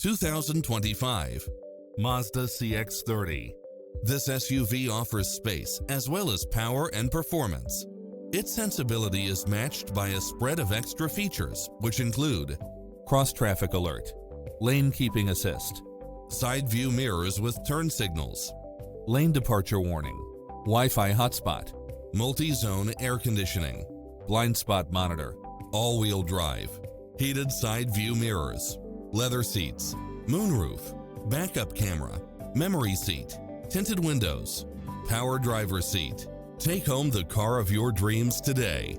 2025 Mazda CX-30. This SUV offers space as well as power and performance. Its sensibility is matched by a spread of extra features, which include cross-traffic alert, lane keeping assist, side view mirrors with turn signals, lane departure warning, Wi-Fi hotspot, multi-zone air conditioning, blind spot monitor, all-wheel drive, heated side view mirrors, leather seats, moonroof, backup camera, memory seat, tinted windows, power driver seat. Take home the car of your dreams today.